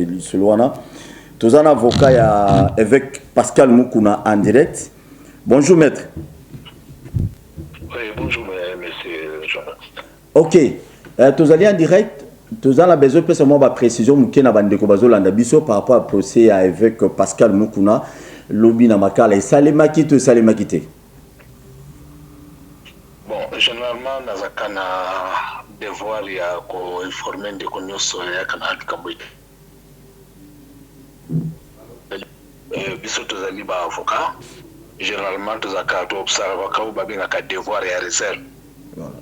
Lisoloana. Tous un avocat avec Pascal Moukouna en direct. Bonjour maître. Oui, bonjour monsieur journaliste. Ok, tous allez en direct. Tous en besoin de seulement ma précision Moukena Bandeko Bazolanda Biso par rapport au procès avec Pascal Moukouna, lobby na makala et Salemaki to Salemakité. Bon, généralement nazakana devoir ya ko informer de konyoso ya kana kambo. Biso tozali ba avocat. Généralement tozaka to observer ka babinga ka devoir ya réserve. Voilà.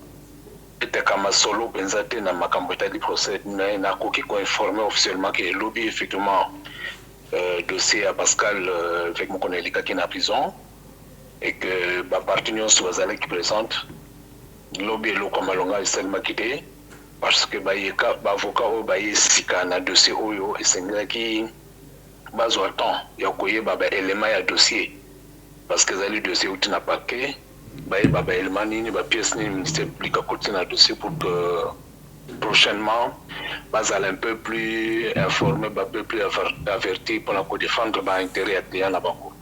C'était comme solo pensate na makambo etali procès na koki ko informer officiellement que le lobby effectivement dossier à Pascal avec mon collègue qui est en prison et que ba partenaire soit allé qui présente lobby lo comme longa seulement quitté parce que ba avocat o ba sika na dossier oyo esengela ki bazo temps ya koye ba élément ya dossier parce que zali dossier où tu n'as pas que ba élément ni ba pièce ni ministère public à côté na dossier pour que prochainement bazal un peu plus informé, un peu plus averti pour la défendre l'intérêt à la banque.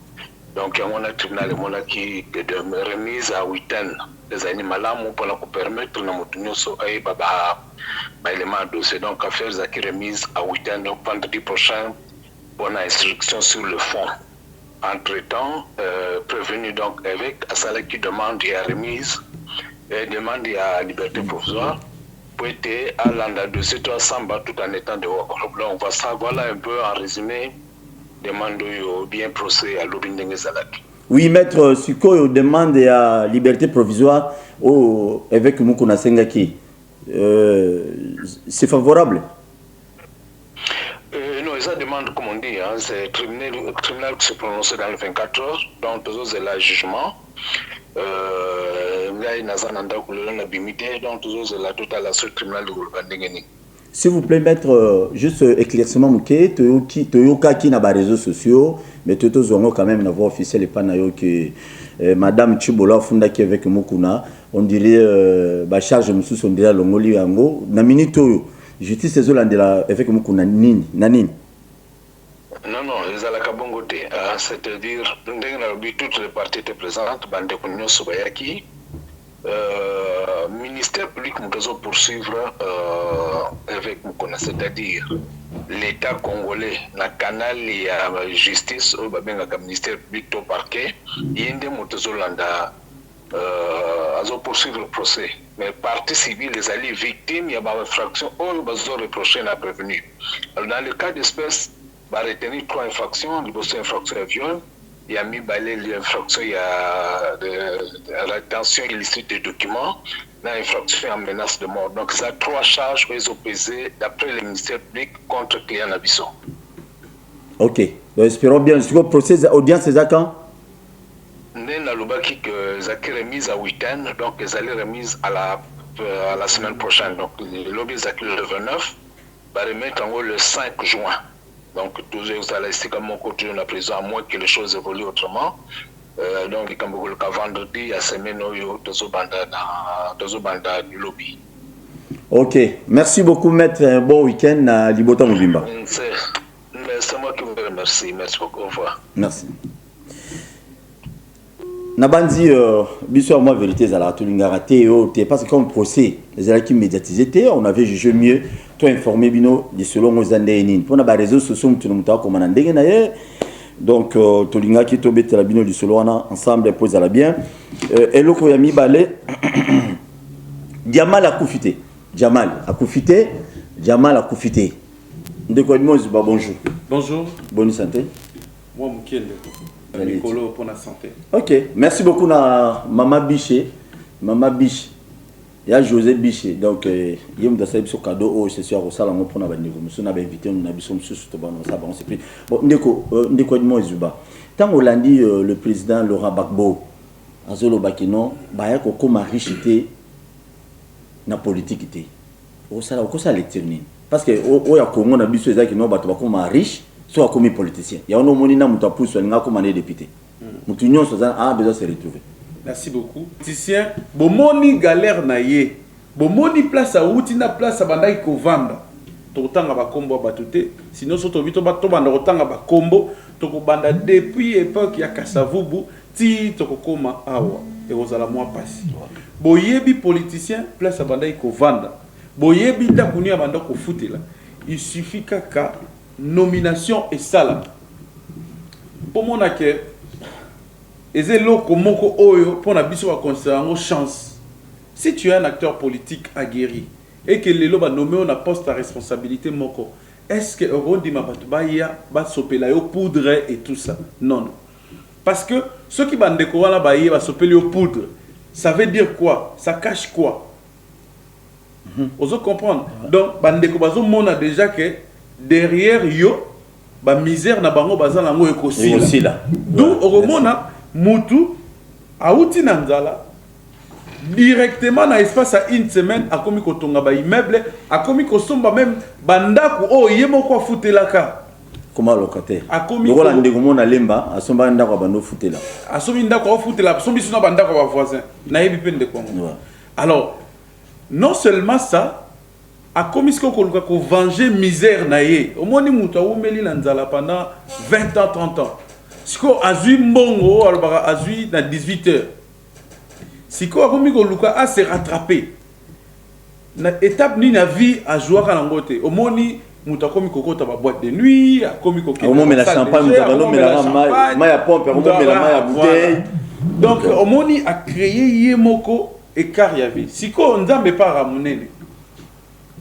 Donc on a tribunal qui de remise à 8 ans des animaux pour la permettre de nous so ay baba élément dossier donc affaires qui remise à 8 ans donc vendredi prochain bonne instruction sur le fond. Entre-temps, prévenu donc avec Asala qui demande à remise et demande à liberté provisoire pour être à l'anda de ces 300 tout en étant dehors. On va savoir là un peu en résumé demande bien procès à l'Obindenge Zalaki. Oui, maître Suko demande à liberté provisoire au évêque Moukouna Sengaki. C'est favorable? Non, ça demande, comme on dit, hein, c'est le tribunal qui se prononce dans les 24 heures, donc tous c'est le jugement. S'il vous plaît, maître, juste éclaircissement Mouké, Toyoka qui n'a pas réseaux sociaux, mais tout aux quand même n'avoir officiel et pas que Madame Chibola Funda qui avec Moukouna, on dirait charge Moussous, on dirait Longoli Ango, Namini Toyo, justice ces Hollandais avec Moukouna Nanine. Non, non, les alakabongoté, c'est-à-dire, toutes les parties étaient présentes, Bande Konyo Sobayaki, ministère public nous devons poursuivre avec Moukouna, c'est-à-dire l'État congolais, la canal et la justice, au ministère public au parquet, il y a des Moutazolanda à poursuivre le procès. Mais partie civile, les alliés victimes, il y a une infraction, ou ils ont reproché la prévenue. Alors, dans le cas d'espèce, va retenir 3 infractions, l'infraction de viol, il y a mis l'infraction, il y a de rétention illicite des documents, l'infraction en menace de mort. Donc, ça 3 charges qu'ils ont pesées d'après le ministère public contre Cléa Nabisson. Ok, donc espérons bien. Le procès audience, c'est à quand? Zaki remise à 8 ans, donc ils allaient remise à la semaine prochaine. Donc, le lobby Zaki le 29 va remettre en haut le 5 juin. Donc, tous les allez comme mon côté de la prison, à moins que les choses évoluent autrement. Donc, comme vous le vendredi, à semaine, banda du lobby. Ok, merci beaucoup, maître. Un bon week-end à Libota Mobimba. C'est moi qui vous remercie. Merci beaucoup. Au revoir. Merci. Nabandi, biso moi vérité zala tulinga raté parce que comme procès les ala qui médiatisé on avait jugé mieux toi informer bino de selon nos andénine pour na ba réseaux sociaux mutu muta ko manandenge na ye donc tulinga ki to betela bino de selon ensemble pose la bien eloko ya mibale Jamal a koufité ndeko Mozi ba bonjour. Bonjour. Bonne santé. Moi Mukende. Mikolo pour la santé. Ok, merci beaucoup na Mama Biché. Il y a José Biché. Donc, il y a un cadeau au ce soir au salon pour nous invité nous n'abissons sur ce bon ça bon c'est plus. Bon ndeko mo Zuba. Tant Hollandi le président Laurent Gbagbo azolo bakino baya ko koma richité na politique té. Au sala ko ça lecture ni. Parce que au ya Congo na biso ezaki no bato bakoma riche. Soit comme politicien. Il y a un homme qui a poussé comme député. Nous a besoin de se retrouver. Merci beaucoup. Politicien, bon moni galère na ye. Bon moni place à outina place à bandai ko vendre. tokotanga bakombo batute sinon soto bito batobanda kotanga bakombo tokobanda depuis époque ya Kasavubu ti tokokoma awa ekozala mwa pasi boyebi politicien place abanda ikovanda boyebi ndakuni abanda kofutela il suffit kaka nomination et sala pour mon que eze loko moko oyo pour na biso va considérer chance si tu es un acteur politique aguerri et que les loba nommé on a poste à responsabilité moko est-ce que Rondi Mabatubaïa va s'opérer au poudre et tout ça? Non. Parce que ceux qui bandent décorer la baïe va s'opérer au poudre. Ça veut dire quoi? Ça cache quoi? Vous comprendre? Donc, bandent décorer on a déjà que derrière yo, ba misère na bango bazan lango ekosi là. D'où Romona Moutou Aouti Nanzala directement dans l'espace à une semaine a commis kotonga ba immeuble a commis kosomba même bandaku oh yemo kwa futelaka comment locataire a commis ko la ndeko mona lemba asomba ndako bando futela asomi ndako futela sombi suna bandako ba voisin na yebi pende ko alors non seulement ça a commis ko luka ko venger misère na ye omoni mutu awumeli na nzala pendant 20 ans 30 ans siko azui mbongo alobaka azui na 18 heures. Si quoi comme Luka a se rattrapé na étape ni na vie à jouer à l'angote au moni muta komi kokota ba boîte de nuit a komi kokota au moment la champagne muta balo mela ma ya pompe au moment mela ma ya bouteille donc au moni a créé yemoko écart ya vie si ko nzambe pas ramonene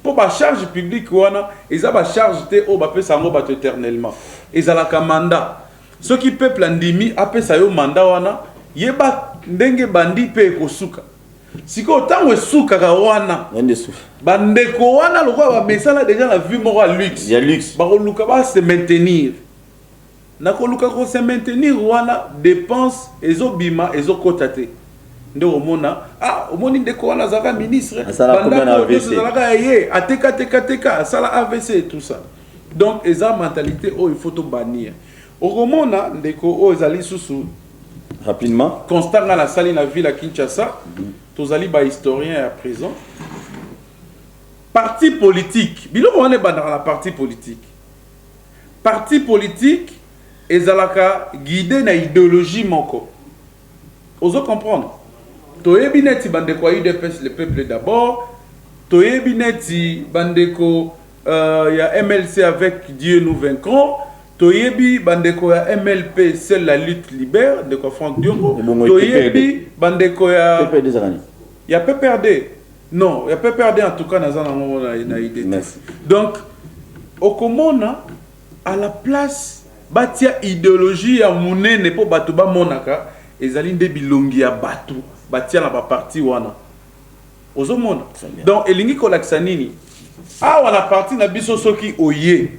pour ba charge publique wana eza ba charge te o ba pesa ngo ba éternellement ezala ka mandat ceux qui peuple ndimi apesa yo mandat wana yeba ndenge bandi pe kosuka siko tango suka ka wana bandeko wana lokwa ba mesala déjà la vie moko luxe ya luxe ba luka ba se maintenir na ko luka ko se maintenir wana dépense ezobima ezokotate nde omona ah omoni ndeko wana zaka ministre bandako zalaka ye ateka sala AVC et tout ça donc eza mentalité oh il faut to bannir omona ndeko oh ezali susu rapidement constat dans la salle de la ville à Kinshasa tous ali ba historien à présent parti politique bilo on est dans la parti politique ezalaka guidé na idéologie moko ozo comprendre toyebi neti bandeko UDPS le peuple d'abord toyebi neti bandeko ya MLC avec Dieu nous vaincrons toyebi bandeko ya MLP seule la lutte libère de Franck Diongo toyebi bandeko ya PPRD zarani ya PPRD non ya PPRD en tout cas na idée donc okomona à la place batia idéologie ya munene po bato ba monaka ezali nde bilongi ya bato batia na ba parti wana ozomona donc elingi kolakisa nini awa na parti na biso soki oye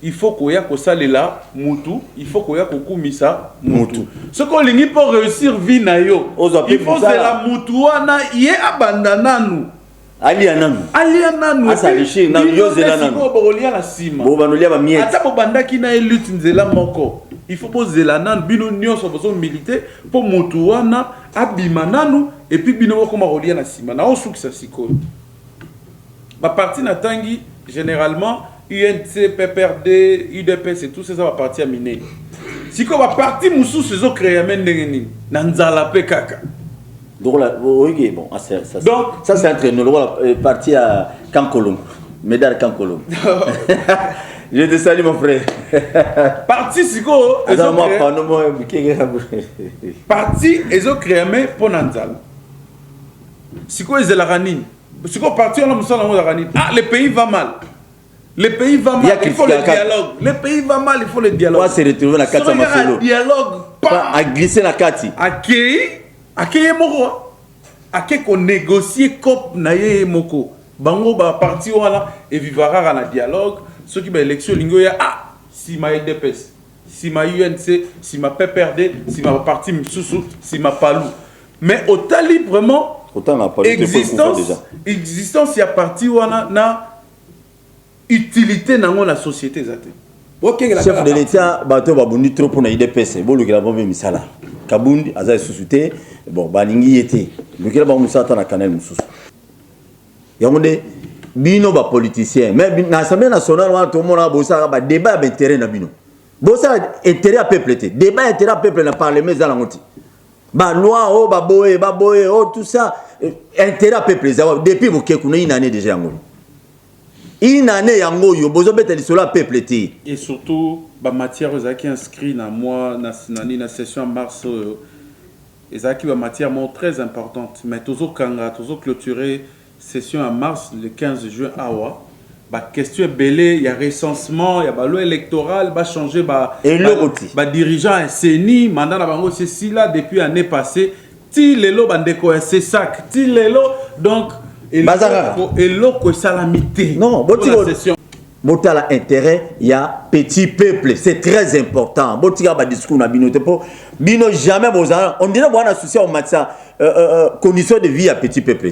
il faut qu'on y ait là mutu il faut qu'on y ait kokumisa mutu ce qu'on lingi pour réussir vie na yo il faut c'est la mutu wana ye abandananu aliananu asalishi na yo zelana ko bolia la sima bo banolia ba miette ata bo bandaki na lutte nzela moko il faut poser nan bino nyonso besoin militer pour mutu wana abimananu et puis bino ko ma rolia na sima na osukisa siko ba parti na tangi généralement UNC, PPRD, UDPS et tout ça va partir à miner. Si on va partir moussou ces autres créer mendengeni nanzala pekaka. Donc là oui bon ça c'est entre nous parti à Kankolom, Médard Kankolom. Je te salue mon frère. Parti siko parti ezo créer pour nanzala. Siko ezelarani. Siko parti on a moussa nanzala. Ah le pays va mal. Le pays va mal, il faut le dialogue. Le pays va mal, il faut le dialogue. On va se retrouver dans la carte de dialogue. Pas à glisser la carte. Accueillir moko. Accueillir qu'on négocie cop naye moko. Bango ba parti wala et vivara dans le dialogue. Ceux qui ba élection lingo ya ah si ma UDPS, si ma UNC, si ma PPRD, si ma parti Msusu, si ma Palou. Mais au tali vraiment existence y a parti wana na utilité dans la société zate. Chef de l'État bato babundi trop pour na IDPS bo lokela bombe misala kabundi aza société bon balingi yete lokela ba musata na canal mususu yangonde bino ba politicien mais na Assemblée nationale on tout le monde a bossa ba débat d'intérêt na bino bossa intérêt à peuple té débat intérêt à peuple na parlement za la ngoti ba loi oh ba boye oh tout ça intérêt à peuple za depuis vous kuna une année déjà ngolo une année yango yo bozo beteli sur la peuple té et surtout ba matière qui inscrit na moi na session en mars ezaki ba matière très importante mais toujours kanga toujours clôturer session en mars le 15 juin awa ba question belé il y a recensement il y a ba loi électorale ba changer ba dirigeant SNI mandat na bango c'est si là depuis année passée ti lelo bandeko c'est sac ti lelo donc et l'autre salamité non session Botala intérêt, il y a petit peuple, c'est très important. Botika ba discours na bino te po bino jamais bozala. On dirait bon associé au matcha conditions de vie à petit peuple.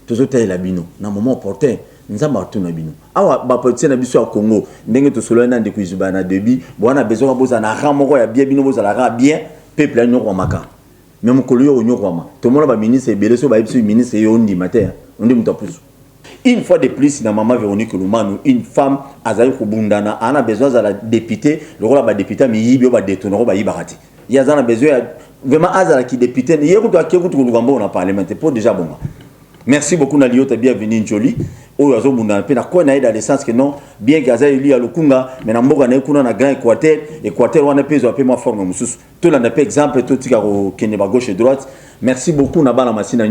Toujours taille la bino. Na moment opportun, nzamba tuna bino. Awa ba politicien na biso au Congo, ndenge to solo na ndeko izuba na debi, bon a besoin bozana ramoko ya bien bino bozala ra bien peuple a nyoko maka. Même ko yo nyoko ma. To mona ba ministre ebele so ba biso ministre yo ndi matin, on dit mutapusu. Une fois de plus, dans Maman Véronique Lumanu, une femme, Azaï Koubundana, a besoin de la députée, le rôle de la députée, mais il y a détourné, il y a besoin, vraiment, Azala qui députée, il y a un parlement, pour déjà bon. Merci beaucoup, Nalio, tu es bienvenue, Jolie. Au Yazo Bundana, puis dans le sens que non, bien qu'Azaï lui a le Kunga, mais dans Moga, on a grand Équateur, on a pu ma forme, tout le exemple, tout le gauche et droite. Merci beaucoup, Nabana Massina.